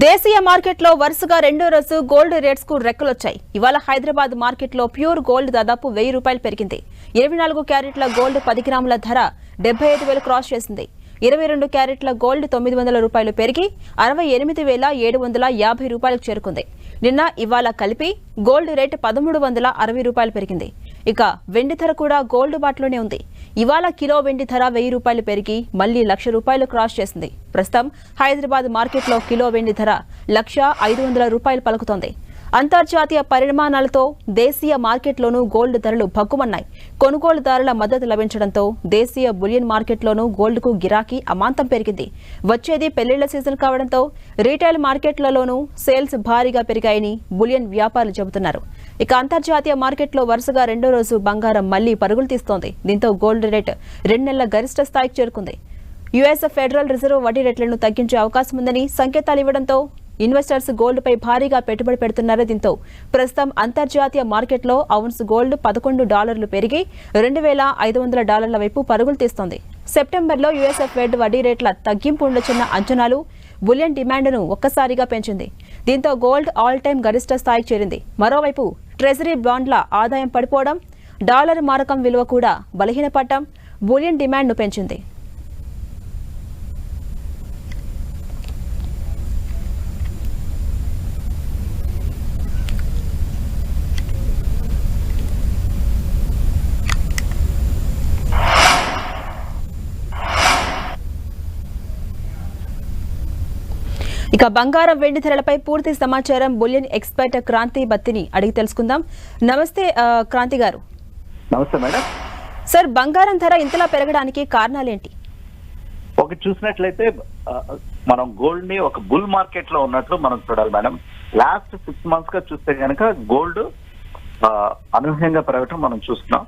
దేశీయ మార్కెట్లో వరుసగా రెండో రోజు గోల్డ్ రేట్స్ కు రెక్కలొచ్చాయి. ఇవాళ హైదరాబాద్ మార్కెట్లో ప్యూర్ గోల్డ్ దాదాపు 1000 రూపాయలు పెరిగింది. 24 క్యారెట్ల గోల్డ్ 10 గ్రాముల ధర 75,000 క్రాస్ చేసింది. 22 క్యారెట్ల గోల్డ్ 900 రూపాయలు పెరిగి 68,750 రూపాయలకు చేరుకుంది. నిన్న ఇవాళ కలిపి గోల్డ్ రేట్ 1360 రూపాయలు పెరిగింది. ఇక వెండి ధర కూడా గోల్డ్ బాట్లోనే ఉంది. ఇవాళ కిలో వెండి ధర 1000 రూపాయలు పెరిగి మళ్లీ 1,00,000 రూపాయలు క్రాస్ చేసింది. ప్రస్తుతం హైదరాబాద్ మార్కెట్లో కిలో వెండి ధర 1,500,000 రూపాయలు పలుకుతోంది. అంతర్జాతీయ పరిమాణాలతో దేశీయ మార్కెట్లోనూ గోల్డ్ ధరలు భగ్గుమన్నాయి. కొనుగోలుదారుల మద్దతు లభించడంతో దేశీయ బులియన్ మార్కెట్లోనూ గోల్డ్కు గిరాకీ అమాంతం పెరిగింది. వచ్చేది పెళ్లిళ్ల సీజన్ కావడంతో రీటైల్ మార్కెట్లలోనూ సేల్స్ భారీగా పెరిగాయని బులియన్ వ్యాపారులు చెబుతున్నారు. ఇక అంతర్జాతీయ మార్కెట్లో వరుసగా రెండో రోజు బంగారం మళ్లీ పరుగులు తీస్తోంది. దీంతో గోల్డ్ రేట్ 2 నెలల గరిష్ట స్థాయికి చేరుకుంది. యుఎస్ ఫెడరల్ రిజర్వ్ వడ్డీ రేట్లను తగ్గించే అవకాశం ఉందని సంకేతాలు ఇవ్వడంతో ఇన్వెస్టర్స్ గోల్డ్ పై భారీగా పెట్టుబడి పెడుతున్నారు. దీంతో ప్రస్తుతం అంతర్జాతీయ మార్కెట్లో ఔన్స్ గోల్డ్ $11 పెరిగి $2,500 వైపు పరుగులు తీస్తోంది. సెప్టెంబర్లో యుఎస్ ఫెడ్ వడ్డీ రేట్ల తగ్గింపు ఉండొచ్చన్న అంచనాలు బులియన్ డిమాండ్ను ఒక్కసారిగా పెంచింది. దీంతో గోల్డ్ ఆల్ టైమ్ గరిష్ట స్థాయికి చేరింది. మరోవైపు ట్రెజరీ బాండ్ల ఆదాయం పడిపోవడం, డాలర్ మారకం విలువ కూడా బలహీనపడటం బులియన్ డిమాండ్ను పెంచింది. ఇక బంగారం వెండి ధరలపై పూర్తి సమాచారం బులియన్ ఎక్స్పర్ట్ క్రాంతి బత్తిని అడిగి తెలుసుకుందాం. నమస్తే క్రాంతి గారు. నమస్తే మేడం. సార్, బంగారం ధర ఇంతలా పెరగడానికి కారణాలేంటి? ఒకటి చూసినట్లయితే మనం గోల్డ్ ని ఒక బుల్ మార్కెట్ లో ఉన్నట్లు మనం చూడాలి మేడం. లాస్ట్ 6 months గా చూస్తే కనుక గోల్డ్ అనూహ్యంగా పెరగటం మనం చూస్తున్నాం.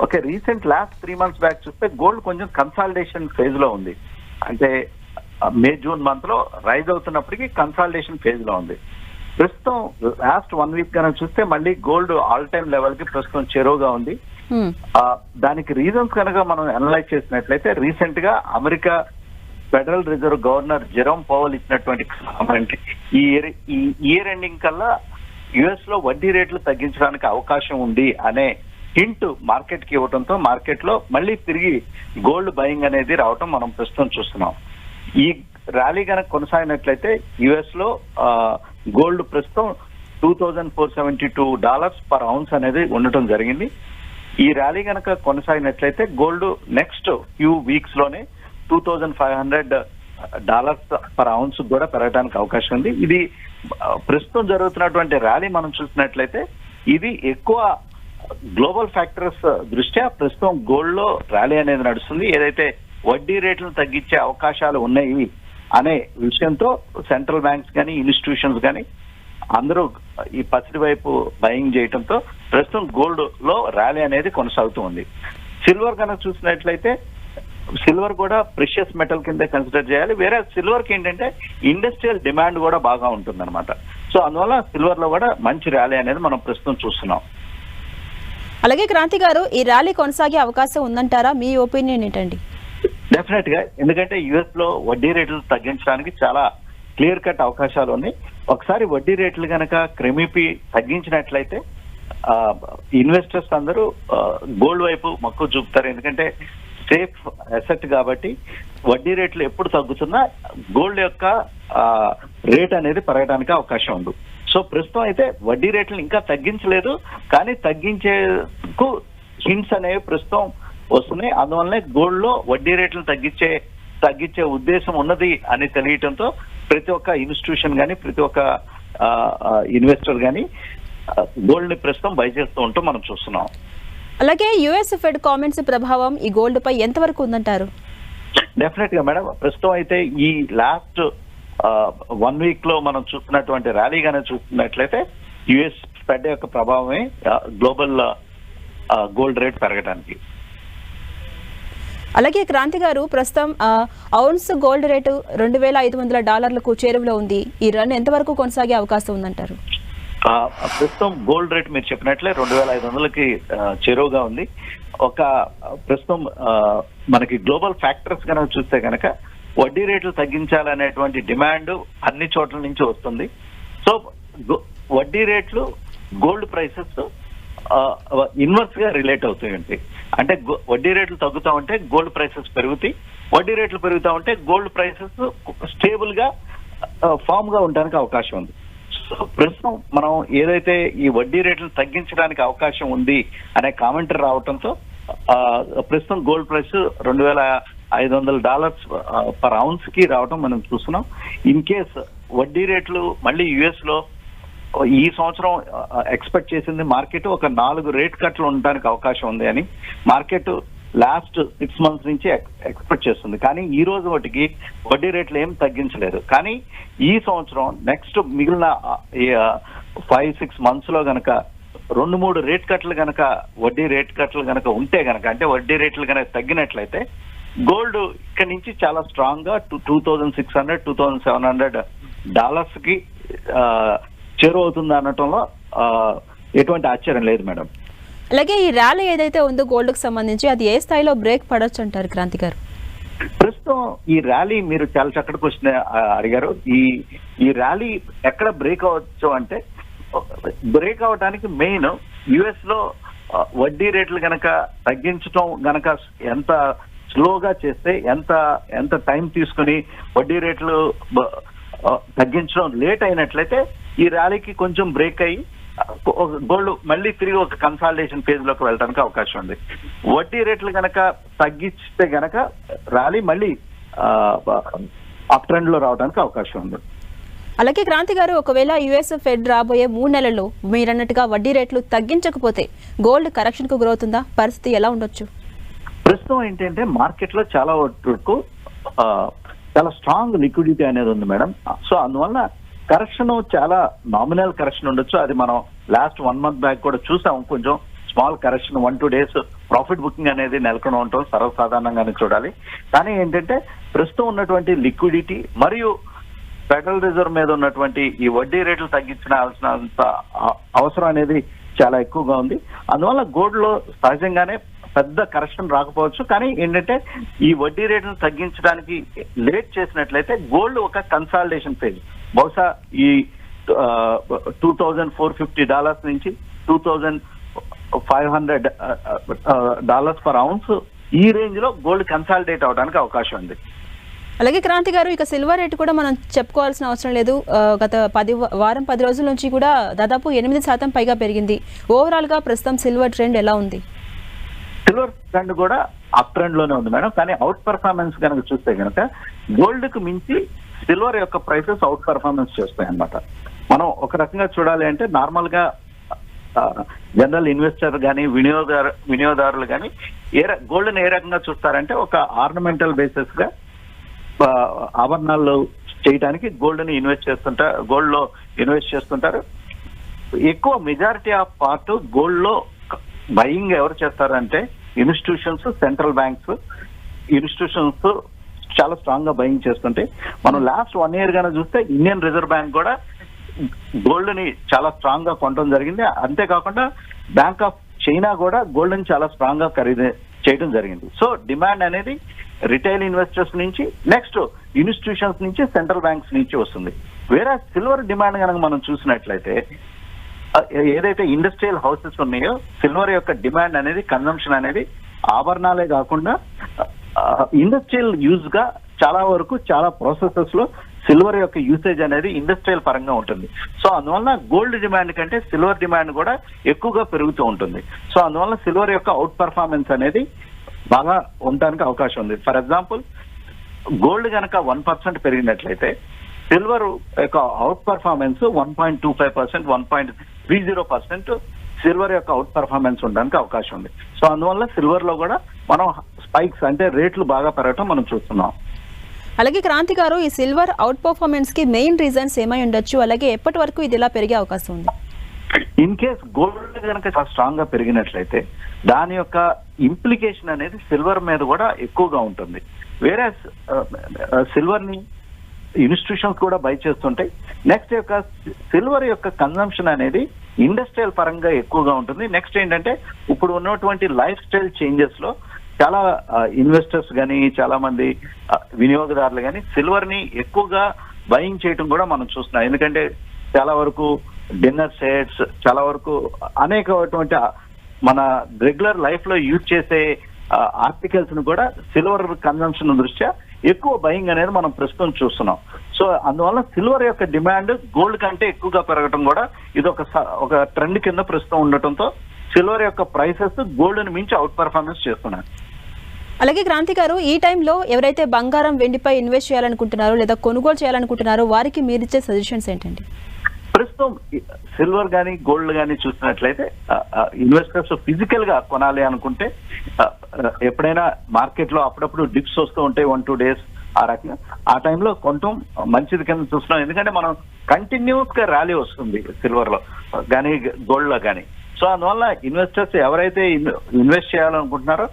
Okay, recent last 3 months back చూస్తే గోల్డ్ కొంచెం కన్సాలిడేషన్ ఫేజ్ లో ఉంది. అంటే మే జూన్ మంత్ లో రైజ్ అవుతున్నప్పటికీ కన్సాలిడేషన్ ఫేజ్ లో ఉంది. ప్రస్తుతం లాస్ట్ 1 week కనుక చూస్తే మళ్ళీ గోల్డ్ ఆల్ టైమ్ లెవెల్ కి ప్రస్తుతం చేరువగా ఉంది. దానికి రీజన్స్ కనుక మనం అనలైజ్ చేసినట్లయితే రీసెంట్ గా America federal reserve governor Jerome పవల్ ఇచ్చినటువంటి కామెంట్ ఈ ఇయర్ ఎండింగ్ కల్లా యుఎస్ లో వడ్డీ రేట్లు తగ్గించడానికి అవకాశం ఉంది అనే హింట్ మార్కెట్ కి ఇవ్వడంతో మార్కెట్ లో మళ్ళీ తిరిగి గోల్డ్ బయింగ్ అనేది రావటం మనం ప్రస్తుతం చూస్తున్నాం. ఈ ర్యాలీ కనుక కొనసాగినట్లయితే యుఎస్ లో గోల్డ్ ప్రస్తుతం $2,472 పర్ ఔన్స్ అనేది ఉండటం జరిగింది. ఈ ర్యాలీ కనుక కొనసాగినట్లయితే గోల్డ్ నెక్స్ట్ ఫ్యూ వీక్స్ లోనే $2,500 పర్ ఔన్స్ కూడా పెరగడానికి అవకాశం ఉంది. ఇది ప్రస్తుతం జరుగుతున్నటువంటి ర్యాలీ మనం చూసినట్లయితే ఇది ఎక్కువ గ్లోబల్ ఫ్యాక్టర్స్ దృష్ట్యా ప్రస్తుతం గోల్డ్ లో ర్యాలీ అనేది నడుస్తుంది. ఏదైతే వడ్డీ రేట్లను తగ్గించే అవకాశాలు ఉన్నాయి అనే విషయంతో సెంట్రల్ బ్యాంక్స్ కానీ ఇన్స్టిట్యూషన్స్ కానీ అందరూ ఈ పసిడి వైపు బయింగ్ చేయడంతో ప్రస్తుతం గోల్డ్ లో ర్యాలీ అనేది కొనసాగుతూ ఉంది. సిల్వర్ కనుక చూసినట్లయితే సిల్వర్ కూడా ప్రెషియస్ మెటల్ కింద కన్సిడర్ చేయాలి. వేరే సిల్వర్ కి ఏంటంటే ఇండస్ట్రియల్ డిమాండ్ కూడా బాగా ఉంటుంది అనమాట. సో అందువల్ల సిల్వర్ లో కూడా మంచి ర్యాలీ అనేది మనం ప్రస్తుతం చూస్తున్నాం. అలాగే క్రాంతి గారు, ఈ ర్యాలీ కొనసాగే అవకాశం ఉందంటారా? మీ ఒపీనియన్ ఏంటండి? డెఫినెట్ గా, ఎందుకంటే యుఎస్ లో వడ్డీ రేట్లు తగ్గించడానికి చాలా క్లియర్ కట్ అవకాశాలు ఉన్నాయి. ఒకసారి వడ్డీ రేట్లు కనుక క్రమేపీ తగ్గించినట్లయితే ఇన్వెస్టర్స్ అందరూ గోల్డ్ వైపు మక్కువ చూపుతారు. ఎందుకంటే సేఫ్ అసెట్ కాబట్టి వడ్డీ రేట్లు ఎప్పుడు తగ్గుతున్నా గోల్డ్ యొక్క రేట్ అనేది పెరగడానికి అవకాశం ఉంది. సో ప్రస్తుతం అయితే వడ్డీ రేట్లను ఇంకా తగ్గించలేదు, కానీ తగ్గించేకు హింట్స్ అనేవి ప్రస్తుతం వస్తున్నాయి. అందువల్లనే గోల్డ్ లో వడ్డీ రేట్లను తగ్గించే ఉద్దేశం ఉన్నది అని తెలియటంతో ప్రతి ఒక్క ఇన్స్టిట్యూషన్ కానీ ప్రతి ఒక్క ఇన్వెస్టర్ కానీ గోల్డ్ ని ప్రస్తుతం బై చేస్తూ ఉంటాం మనం చూస్తున్నాం. అలాగే యుఎస్ ఫెడ్ కామెంట్స్ ప్రభావం ఈ గోల్డ్ పై ఎంతవరకు ఉందంటారు? డెఫినెట్ గా మేడం, ప్రస్తుతం అయితే ఈ లాస్ట్ 1 week లో మనం చూస్తున్నటువంటి ర్యాలీ గానే చూస్తున్నట్లయితే యుఎస్ ఫెడ్ యొక్క ప్రభావమే గ్లోబల్ గోల్డ్ రేట్ పెరగడానికి. అలాగే క్రాంతి గారు, ప్రస్తుతం ఔన్స్ గోల్డ్ రేటు $2,500 చేరువలో ఉంది. ఈ రన్ ఎంతవరకు కొనసాగే అవకాశం ఉందంటారు? ప్రస్తుతం గోల్డ్ రేట్ మీరు చెప్పినట్లే 2,500కి చేరువగా ఉంది. ఒక ప్రస్తుతం మనకి గ్లోబల్ ఫ్యాక్టర్స్ కనుక చూస్తే కనుక వడ్డీ రేట్లు తగ్గించాలనేటువంటి డిమాండ్ అన్ని చోట్ల నుంచి వస్తుంది. సో వడ్డీ రేట్లు గోల్డ్ ప్రైసెస్ ఇన్వర్స్ గా రిలేట్ అవుతాయండి. అంటే వడ్డీ రేట్లు తగ్గుతా ఉంటే గోల్డ్ ప్రైసెస్ పెరుగుతాయి, వడ్డీ రేట్లు పెరుగుతా ఉంటే గోల్డ్ ప్రైసెస్ స్టేబుల్ గా ఫామ్ గా ఉండడానికి అవకాశం ఉంది. సో ప్రస్తుతం మనం ఏదైతే ఈ వడ్డీ రేట్లను తగ్గించడానికి అవకాశం ఉంది అనే కామెంటరీ రావడంతో ప్రస్తుతం గోల్డ్ ప్రైస్ $2,500 పర్ ఔన్స్ కి రావడం మనం చూస్తున్నాం. ఇన్ కేస్ వడ్డీ రేట్లు మళ్ళీ యుఎస్ లో ఈ సంవత్సరం ఎక్స్పెక్ట్ చేసింది మార్కెట్ ఒక 4 రేట్ కట్లు ఉండడానికి అవకాశం ఉంది అని మార్కెట్ లాస్ట్ 6 months నుంచి ఎక్స్పెక్ట్ చేస్తుంది. కానీ ఈ రోజు వాటికి వడ్డీ రేట్లు ఏం తగ్గించలేదు. కానీ ఈ సంవత్సరం నెక్స్ట్ మిగిలిన 5-6 months లో గనక 2-3 రేట్ కట్లు గనక వడ్డీ రేట్ కట్లు గనక ఉంటే గనక, అంటే వడ్డీ రేట్లు గనక తగ్గినట్లయితే గోల్డ్ ఇక్కడ నుంచి చాలా స్ట్రాంగ్ గా $2,600-2,700 కి చేరువవుతుంది అనటంలో ఎటువంటి ఆశ్చర్యం లేదు మేడం. అలాగే ఈ ర్యాలీ ఏదైతే ఉందో గోల్డ్ కు సంబంధించి అది ఏ స్థాయిలో బ్రేక్ పడొచ్చు అంటారు క్రాంతి గారు? ప్రస్తుతం ఈ ర్యాలీ మీరు చాలా చక్కటి క్వశ్చన్ అడిగారు. ఈ ర్యాలీ ఎక్కడ బ్రేక్ అవ్వచ్చు అంటే, బ్రేక్ అవడానికి మెయిన్ యుఎస్ లో వడ్డీ రేట్లు గనక తగ్గించడం గనక ఎంత స్లోగా చేస్తే, ఎంత టైం తీసుకుని వడ్డీ రేట్లు తగ్గించడం లేట్ అయినట్లయితే ఈ ర్యాలీకి కొంచెం బ్రేక్ అయ్యి గోల్డ్ మళ్ళీ తిరిగి ఒక కన్సాలిడేషన్ ఫేజ్ లోకి వెళ్ళడానికి అవకాశం ఉంది. వడ్డీ రేట్లు గనక తగ్గిస్తే గనక ర్యాలీ మళ్ళీ అప్ ట్రెండ్ లో రావడానికి అవకాశం ఉంది. అలాగే క్రాంతి గారు, ఒకవేళ యుఎస్ ఫెడ్ రాబోయే 3 నెలల్లో మీరన్నట్టుగా వడ్డీ రేట్లు తగ్గించకపోతే గోల్డ్ కరెక్షన్ కు గురవుతుందా? పరిస్థితి ఎలా ఉండొచ్చు? ప్రస్తుతం ఏంటంటే మార్కెట్ లో చాలా వరకు చాలా స్ట్రాంగ్ లిక్విడిటీ అనేది ఉంది మేడం. సో అందువల్ల కరెక్షన్ చాలా నామినల్ కరెక్షన్ ఉండొచ్చు. అది మనం లాస్ట్ 1 month బ్యాక్ కూడా చూసాం. కొంచెం small correction 1-2 days profit booking అనేది నెలకొని ఉండటం సర్వసాధారణంగానే చూడాలి. కానీ ఏంటంటే ప్రస్తుతం ఉన్నటువంటి లిక్విడిటీ మరియు ఫెడరల్ రిజర్వ్ మీద ఉన్నటువంటి ఈ వడ్డీ రేట్లు తగ్గించాల్సినంత అవసరం అనేది చాలా ఎక్కువగా ఉంది. అందువల్ల గోల్డ్ లో సహజంగానే పెద్ద కరెక్షన్ రాకపోవచ్చు. కానీ ఏంటంటే ఈ వడ్డీ రేట్లను తగ్గించడానికి లేట్ చేసినట్లయితే గోల్డ్ ఒక కన్సాలిడేషన్ ఫేజ్, బహుశా ఈ $2,450 నుంచి $2,500 పర్ ఔన్స్ ఈ రేంజ్ లో గోల్డ్ కన్సాలిడేట్ అవడానికి అవకాశం ఉంది. అలాగే క్రాంతి గారు, ఇక సిల్వర్ రేట్ కూడా మనం చెప్పుకోవాల్సిన అవసరం లేదు. గత 10 రోజుల నుంచి కూడా దాదాపు 8% పైగా పెరిగింది. ఓవరాల్ గా ప్రస్తుతం సిల్వర్ ట్రెండ్ ఎలా ఉంది? సిల్వర్ ట్రెండ్ కూడా అప్ ట్రెండ్ లోనే ఉంది మేడం. కానీ అవుట్ పర్ఫార్మెన్స్ కనుక చూస్తే కనుక గోల్డ్ కు మించి సిల్వర్ యొక్క ప్రైసెస్ అవుట్ పర్ఫార్మెన్స్ చేస్తాయి అన్నమాట. మనం ఒక రకంగా చూడాలి అంటే నార్మల్ గా జనరల్ ఇన్వెస్టర్ కానీ వినియోగదారులు కానీ గోల్డ్ ని ఏ రకంగా చూస్తారంటే ఒక ఆర్నమెంటల్ బేసిస్ గా ఆభరణాలు చేయడానికి గోల్డ్ ని గోల్డ్ లో ఇన్వెస్ట్ చేస్తుంటారు. ఎక్కువ మెజారిటీ ఆఫ్ పార్ట్ గోల్డ్ లో బయింగ్ ఎవరు చేస్తారంటే ఇన్స్టిట్యూషన్స్, సెంట్రల్ బ్యాంక్స్ ఇన్స్టిట్యూషన్స్ చాలా స్ట్రాంగ్ గా బయింగ్ చేస్తుంటే, మనం లాస్ట్ 1 year గానే చూస్తే ఇండియన్ రిజర్వ్ బ్యాంక్ కూడా గోల్డ్ ని చాలా స్ట్రాంగ్ గా కొనడం జరిగింది. అంతేకాకుండా బ్యాంక్ ఆఫ్ చైనా కూడా గోల్డ్ ని చాలా స్ట్రాంగ్ గా ఖరీదు చేయడం జరిగింది. సో డిమాండ్ అనేది రిటైల్ ఇన్వెస్టర్స్ నుంచి, నెక్స్ట్ ఇన్స్టిట్యూషన్స్ నుంచి, సెంట్రల్ బ్యాంక్స్ నుంచి వస్తుంది. వేరే సిల్వర్ డిమాండ్ కనుక మనం చూసినట్లయితే ఏదైతే ఇండస్ట్రియల్ హౌసెస్ ఉన్నాయో సిల్వర్ యొక్క డిమాండ్ అనేది, కన్జంప్షన్ అనేది ఆభరణాలే కాకుండా ఇండస్ట్రియల్ యూజ్ గా చాలా వరకు చాలా ప్రాసెసెస్ లో సిల్వర్ యొక్క యూసేజ్ అనేది ఇండస్ట్రియల్ పరంగా ఉంటుంది. సో అందువల్ల గోల్డ్ డిమాండ్ కంటే సిల్వర్ డిమాండ్ కూడా ఎక్కువగా పెరుగుతూ ఉంటుంది. సో అందువల్ల సిల్వర్ యొక్క అవుట్ పర్ఫార్మెన్స్ అనేది బాగా ఉండడానికి అవకాశం ఉంది. ఫర్ ఎగ్జాంపుల్ గోల్డ్ కనుక 1% పెరిగినట్లయితే సిల్వర్ యొక్క అవుట్ పర్ఫార్మెన్స్ 1.25%, 1.30% సిల్వర్ యొక్క అవుట్ పర్ఫార్మెన్స్ ఉండడానికి అవకాశం ఉంది. సో అందువల్ల సిల్వర్ లో కూడా మనం స్పైక్స్ అంటే రేట్లు బాగా పెరగటం మనం చూస్తున్నాం. అలాగే క్రాంతి గారు, ఈ సిల్వర్ అవుట్ పర్ఫార్మెన్స్ కి మెయిన్ రీజన్స్ ఏమై ఉండొచ్చు? అలాగే ఎప్పటి వరకు ఇది ఇలా పెరిగే అవకాశం ఉంది? ఇన్ కేస్ గోల్డ్ కనుక స్ట్రాంగ్ గా పెరిగినట్లయితే దాని యొక్క ఇంప్లికేషన్ అనేది సిల్వర్ మీద కూడా ఎక్కువగా ఉంటుంది. వేరే సిల్వర్ ని ఇన్స్టిట్యూషన్స్ కూడా బై చేస్తుంటాయి. నెక్స్ట్ యొక్క సిల్వర్ యొక్క కన్జంప్షన్ అనేది ఇండస్ట్రియల్ పరంగా ఎక్కువగా ఉంటుంది. నెక్స్ట్ ఏంటంటే ఇప్పుడు ఉన్నటువంటి లైఫ్ స్టైల్ చేంజెస్ లో చాలా ఇన్వెస్టర్స్ కానీ చాలా మంది వినియోగదారులు కానీ సిల్వర్ ని ఎక్కువగా బయింగ్ చేయటం కూడా మనం చూస్తున్నాం. ఎందుకంటే చాలా వరకు డిన్నర్ సెట్స్, చాలా వరకు అనేకటువంటి మన రెగ్యులర్ లైఫ్ లో యూజ్ చేసే ఆర్టికల్స్ ను కూడా సిల్వర్ కన్జంప్షన్ దృష్ట్యా ఎక్కువ బయింగ్ అనేది మనం ప్రస్తుతం చూస్తున్నాం. సో అందువల్ల సిల్వర్ యొక్క డిమాండ్ గోల్డ్ కంటే ఎక్కువగా పెరగడం కూడా ఇది ఒక ట్రెండ్ కింద ప్రస్తుతం ఉండటంతో సిల్వర్ యొక్క ప్రైసెస్ గోల్డ్ ని మించి అవుట్ పర్ఫార్మెన్స్ చేస్తున్నాయి. అలాగే క్రాంతి గారు, ఈ టైంలో ఎవరైతే బంగారం వెండిపై ఇన్వెస్ట్ చేయాలనుకుంటున్నారో లేదా కొనుగోలు చేయాలనుకుంటున్నారో వారికి మీరిచ్చే సజెషన్స్ ఏంటండి? ప్రస్తుతం సిల్వర్ కానీ గోల్డ్ కానీ చూసినట్లయితే ఇన్వెస్టర్స్ ఫిజికల్ గా కొనాలి అనుకుంటే ఎప్పుడైనా మార్కెట్ లో అప్పుడప్పుడు డిప్స్ వస్తూ ఉంటాయి 1-2 days ఆ రకంగా, ఆ టైంలో కొనటం మంచిది కింద చూస్తున్నాం. ఎందుకంటే మనం కంటిన్యూస్ గా ర్యాలీ వస్తుంది సిల్వర్ లో కానీ గోల్డ్ లో కానీ. సో అందువల్ల ఇన్వెస్టర్స్ ఎవరైతే ఇన్వెస్ట్ చేయాలనుకుంటున్నారో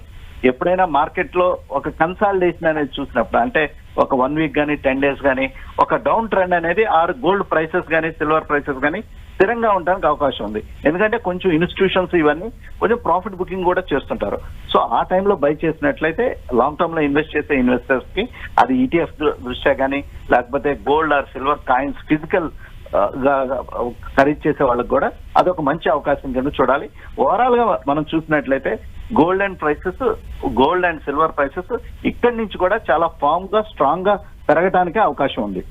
ఎప్పుడైనా మార్కెట్ లో ఒక కన్సాలిడేషన్ అనేది చూసినప్పుడు, అంటే ఒక 1 week కానీ 10 days కానీ ఒక డౌన్ ట్రెండ్ అనేది గోల్డ్ ప్రైసెస్ కానీ సిల్వర్ ప్రైసెస్ కానీ స్థిరంగా ఉండడానికి అవకాశం ఉంది. ఎందుకంటే కొంచెం ఇన్స్టిట్యూషన్స్ ఇవన్నీ కొంచెం ప్రాఫిట్ బుకింగ్ కూడా చేస్తుంటారు. సో ఆ టైంలో బై చేసినట్లయితే లాంగ్ టర్మ్ లో ఇన్వెస్ట్ చేసే ఇన్వెస్టర్స్ కి అది ETF దృష్ట్యా కానీ లేకపోతే gold or silver coins physical ఖరీదు చేసే వాళ్ళకి కూడా అదొక మంచి అవకాశం కింద చూడాలి. ఓవరాల్ గా మనం చూసినట్లయితే గోల్డ్ అండ్ సిల్వర్ ప్రైసెస్ ఇక్కడి నుంచి కూడా చాలా ఫామ్ గా స్ట్రాంగ్ గా పెరగడానికి అవకాశం ఉంది.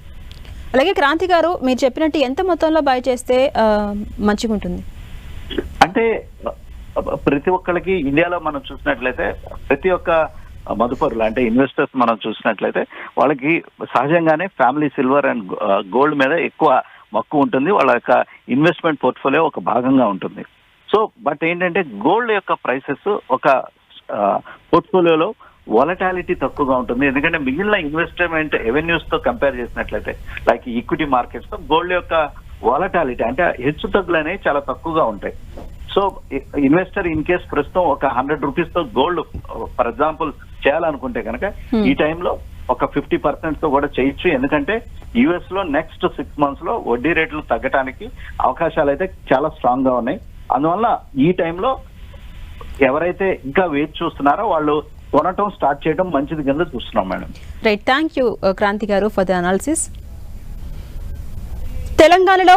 అలాగే క్రాంతి గారు, మీరు చెప్పినట్టు ఎంత మొత్తంలో బై చేస్తే మంచిగా ఉంటుంది? అంటే ప్రతి ఒక్కరికి ఇండియాలో మనం చూసినట్లయితే ప్రతి ఒక్క మదుపరులు అంటే ఇన్వెస్టర్స్ మనం చూసినట్లయితే వాళ్ళకి సహజంగానే ఫ్యామిలీ సిల్వర్ అండ్ గోల్డ్ మీద ఎక్కువ మక్కువ ఉంటుంది. వాళ్ళ యొక్క ఇన్వెస్ట్మెంట్ పోర్ట్ఫోలియో ఒక భాగంగా ఉంటుంది. సో బట్ ఏంటంటే గోల్డ్ యొక్క ప్రైసెస్ ఒక పోర్ట్ఫోలియోలో వాలటాలిటీ తక్కువగా ఉంటుంది. ఎందుకంటే మిగిలిన ఇన్వెస్ట్మెంట్ ఎవెన్యూస్ తో కంపేర్ చేసినట్లయితే లైక్ ఈక్విటీ మార్కెట్స్ తో గోల్డ్ యొక్క వాలటాలిటీ అంటే హెచ్చు తగ్గులు అనేవి చాలా తక్కువగా ఉంటాయి. సో ఇన్వెస్టర్ ఇన్ కేస్ ప్రస్తుతం ఒక 100 rupees తో గోల్డ్ ఫర్ ఎగ్జాంపుల్ చేయాలనుకుంటే కనుక ఈ టైంలో ఒక 50% తో కూడా చేయొచ్చు. ఎందుకంటే యుఎస్ లో నెక్స్ట్ 6 months లో వడ్డీ రేట్లు తగ్గడానికి అవకాశాలు అయితే చాలా స్ట్రాంగ్ గా ఉన్నాయి. అందువల్ల ఈ టైంలో ఎవరైతే ఇంకా వేచి చూస్తున్నారో వాళ్ళు కొనటం స్టార్ట్ చేయడం మంచిది కింద చూస్తున్నాం madam. Right, thank you Kranti garu for the analysis. తెలంగాణలో